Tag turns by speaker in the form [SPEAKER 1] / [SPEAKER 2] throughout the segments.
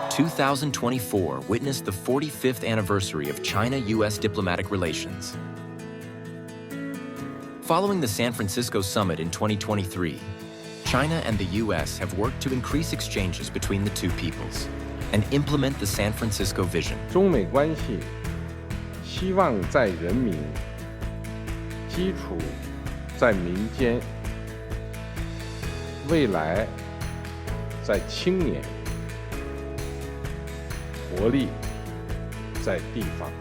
[SPEAKER 1] 2024 witnessed the 45th anniversary of China-U.S. diplomatic relations. Following the San Francisco summit in 2023, China and the U.S. have worked to increase exchanges between the two peoples and implement the San Francisco vision.
[SPEAKER 2] 中美关系希望在人民，基础在民间，未来在青年，活力在地方。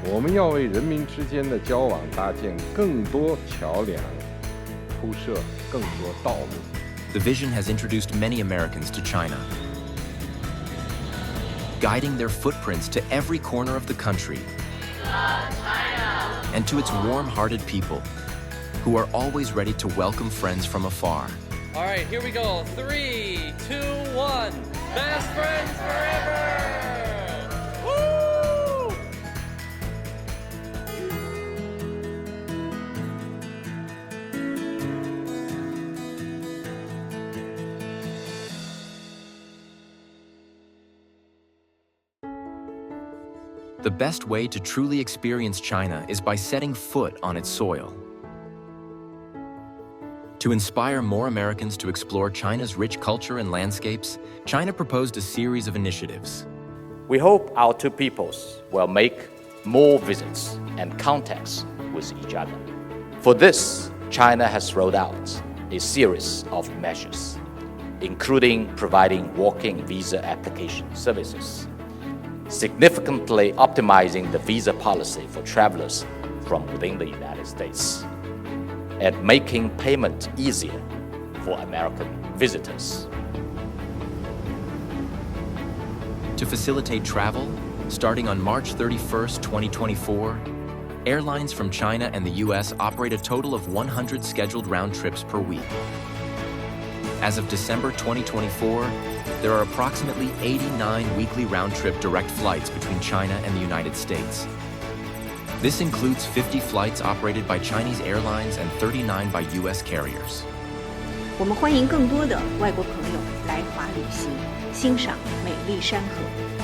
[SPEAKER 2] 我们要为人民之间的交往搭建更多桥梁，铺设更多道路。
[SPEAKER 1] The vision has introduced many Americans to China, guiding their footprints to every corner of the country and to its warm-hearted people, who are always ready to welcome friends from afar.
[SPEAKER 3] All right, here we go. 3, 2, 1. Best friends forever! Woo!
[SPEAKER 1] The best way to truly experience China is by setting foot on its soil. To inspire more Americans to explore China's rich culture and landscapes, China proposed a series of initiatives.
[SPEAKER 4] We hope our two peoples will make more visits and contacts with each other. For this, China has rolled out a series of measures, including providing walk-in visa application services, significantly optimizing the visa policy for travelers from within the United States, and making payment easier for American visitors.
[SPEAKER 1] To facilitate travel, starting on March 31st, 2024, airlines from China and the U.S. operate a total of 100 scheduled round trips per week. As of December 2024, there are approximately 89 weekly round-trip direct flights between China and the United States. This includes 50 flights operated by Chinese airlines and 39 by U.S. carriers.
[SPEAKER 5] 我们欢迎更多的外国朋友来华旅行，欣赏美丽山河，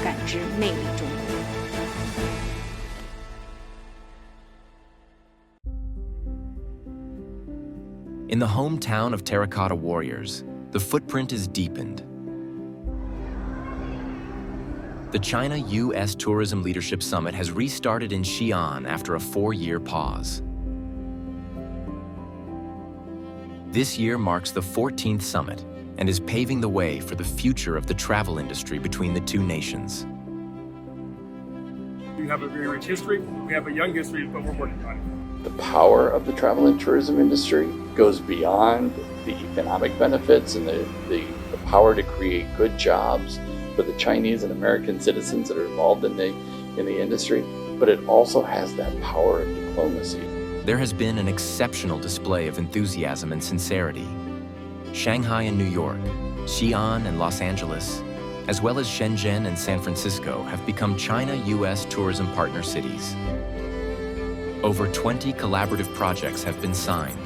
[SPEAKER 5] 感知魅力中国。
[SPEAKER 1] In the hometown of terracotta warriors, the footprint is deepened. The China-U.S. Tourism Leadership Summit has restarted in Xi'an after a 4-year pause. This year marks the 14th summit and is paving the way for the future of the travel industry between the two nations.
[SPEAKER 6] We have a very rich history, we have a young history, but we're working on it.
[SPEAKER 7] The power of the travel and tourism industry goes beyond the economic benefits and the power to create good jobs for the Chinese and American citizens that are involved in the industry, but it also has that power of diplomacy.
[SPEAKER 1] There has been an exceptional display of enthusiasm and sincerity. Shanghai and New York, Xi'an and Los Angeles, as well as Shenzhen and San Francisco have become China-U.S. tourism partner cities. Over 20 collaborative projects have been signed,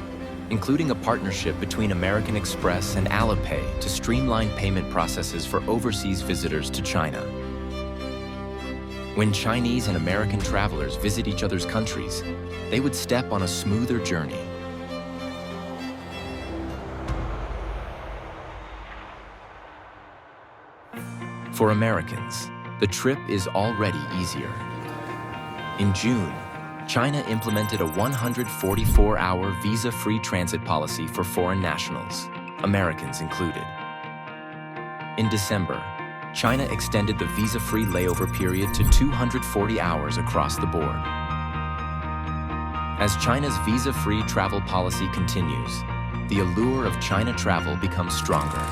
[SPEAKER 1] including a partnership between American Express and Alipay to streamline payment processes for overseas visitors to China. When Chinese and American travelers visit each other's countries, they would step on a smoother journey. For Americans, the trip is already easier. In June, China implemented a 144-hour visa-free transit policy for foreign nationals, Americans included. In December, China extended the visa-free layover period to 240 hours across the board. As China's visa-free travel policy continues, the allure of China travel becomes stronger.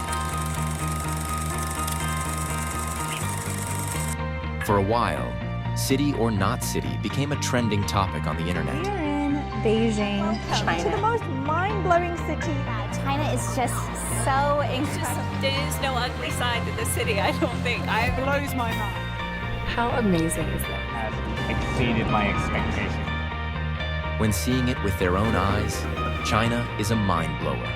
[SPEAKER 1] For a while, city or not city became a trending topic on the internet.
[SPEAKER 8] We're in Beijing, China.
[SPEAKER 9] To the most mind-blowing city.
[SPEAKER 8] China is just so incredible.
[SPEAKER 10] There is no ugly side to the city, I don't think.
[SPEAKER 9] It blows my mind.
[SPEAKER 8] How amazing is that?
[SPEAKER 11] Has exceeded my expectations.
[SPEAKER 1] When seeing it with their own eyes, China is a mind blower.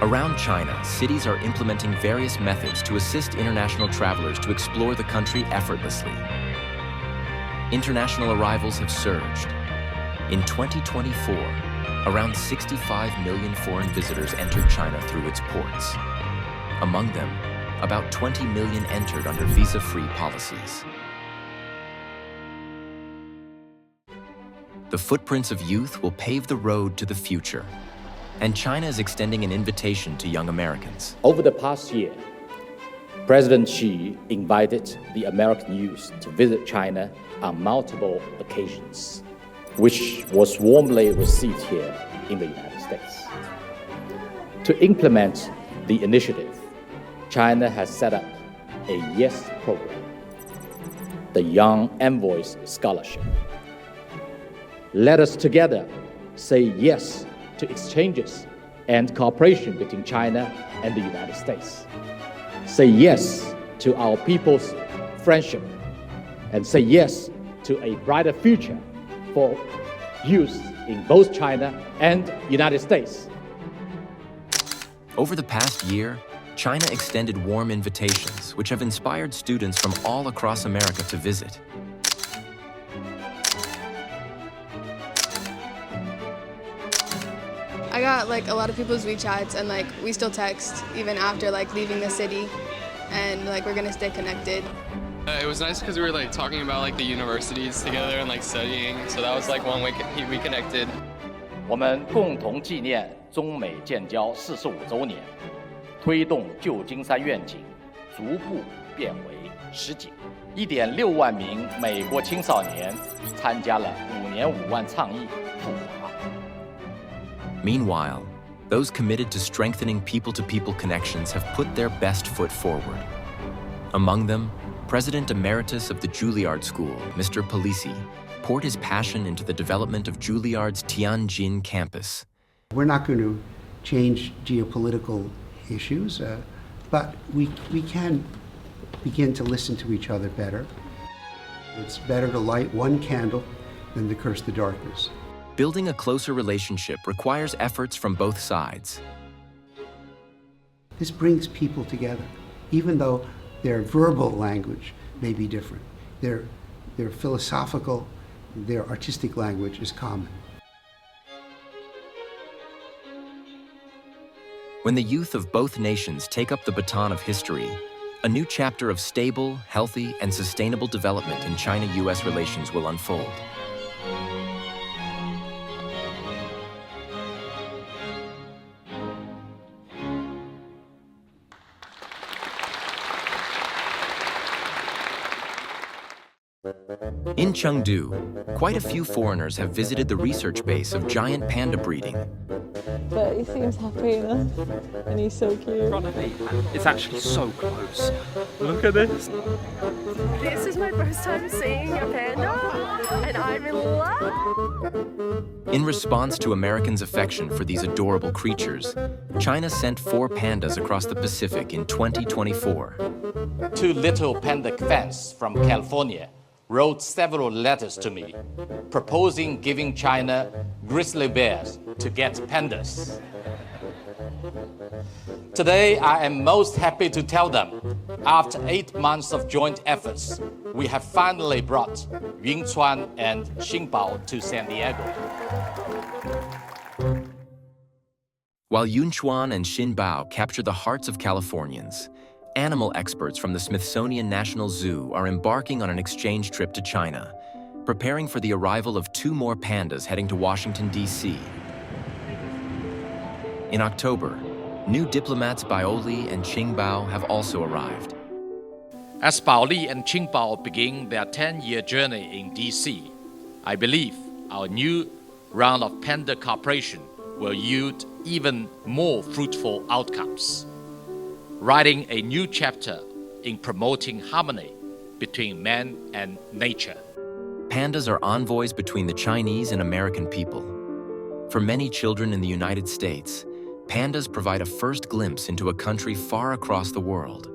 [SPEAKER 1] Around China, cities are implementing various methods to assist international travelers to explore the country effortlessly. International arrivals have surged. In 2024, around 65 million foreign visitors entered China through its ports. Among them, about 20 million entered under visa-free policies. The footprints of youth will pave the road to the future, and China is extending an invitation to young Americans.
[SPEAKER 4] Over the past year, President Xi invited the American youth to visit China on multiple occasions, which was warmly received here in the United States. To implement the initiative, China has set up a YES program, the Young Envoys Scholarship. Let us together say yes to exchanges and cooperation between China and the United States. Say yes to our people's friendship, and say yes to a brighter future for youth in both China and United States.
[SPEAKER 1] Over the past year, China extended warm invitations, which have inspired students from all across America to visit.
[SPEAKER 12] I got a lot of people's WeChats, and we still text even after leaving the city, and we're gonna stay connected.
[SPEAKER 13] It was nice because we were talking about the universities together and studying, so that was one way we connected.
[SPEAKER 4] 我们共同纪念中美建交45周年，推动旧金山愿景逐步变为实景。1.6万名美国青少年参加了5年5万倡议赴华。
[SPEAKER 1] Meanwhile, those committed to strengthening people-to-people connections have put their best foot forward. Among them, President Emeritus of the Juilliard School, Mr. Palisi, poured his passion into the development of Juilliard's Tianjin campus.
[SPEAKER 14] We're not going to change geopolitical issues, but we can begin to listen to each other better. It's better to light one candle than to curse the darkness.
[SPEAKER 1] Building a closer relationship requires efforts from both sides.
[SPEAKER 14] This brings people together, even though their verbal language may be different. Their philosophical, their artistic language is common.
[SPEAKER 1] When the youth of both nations take up the baton of history, a new chapter of stable, healthy, and sustainable development in China-US relations will unfold. In Chengdu, quite a few foreigners have visited the research base of giant panda breeding.
[SPEAKER 15] But he seems happy enough, and he's so cute.
[SPEAKER 16] In front of me, it's actually so close. Look at this.
[SPEAKER 17] This is my first time seeing a panda, and I'm in love.
[SPEAKER 1] In response to Americans' affection for these adorable creatures, China sent 4 pandas across the Pacific in 2024.
[SPEAKER 4] 2 little panda fans from California wrote several letters to me, proposing giving China grizzly bears to get pandas. Today, I am most happy to tell them, after 8 months of joint efforts, we have finally brought Yunchuan and Xingbao to San Diego.
[SPEAKER 1] While Yunchuan and Xinbao capture the hearts of Californians, animal experts from the Smithsonian National Zoo are embarking on an exchange trip to China, preparing for the arrival of 2 more pandas heading to Washington, D.C. In October, new diplomats Baoli and Qingbao have also arrived.
[SPEAKER 4] As Baoli and Qingbao begin their 10-year journey in D.C., I believe our new round of panda cooperation will yield even more fruitful outcomes, writing a new chapter in promoting harmony between man and nature.
[SPEAKER 1] Pandas are envoys between the Chinese and American people. For many children in the United States, pandas provide a first glimpse into a country far across the world.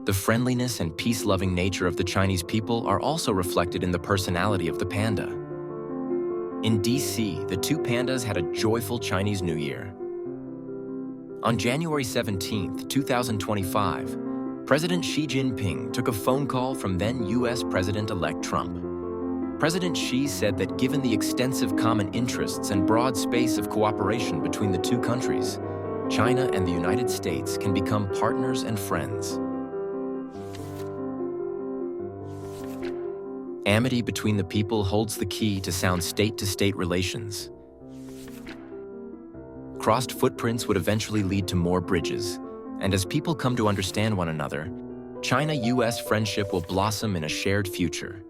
[SPEAKER 1] The friendliness and peace-loving nature of the Chinese people are also reflected in the personality of the panda. In D.C., the 2 pandas had a joyful Chinese New Year. On January 17, 2025, President Xi Jinping took a phone call from then U.S. President-elect Trump. President Xi said that given the extensive common interests and broad space of cooperation between the two countries, China and the United States can become partners and friends. Amity between the people holds the key to sound state-to-state relations. Crossed footprints would eventually lead to more bridges, and as people come to understand one another, China-US friendship will blossom in a shared future.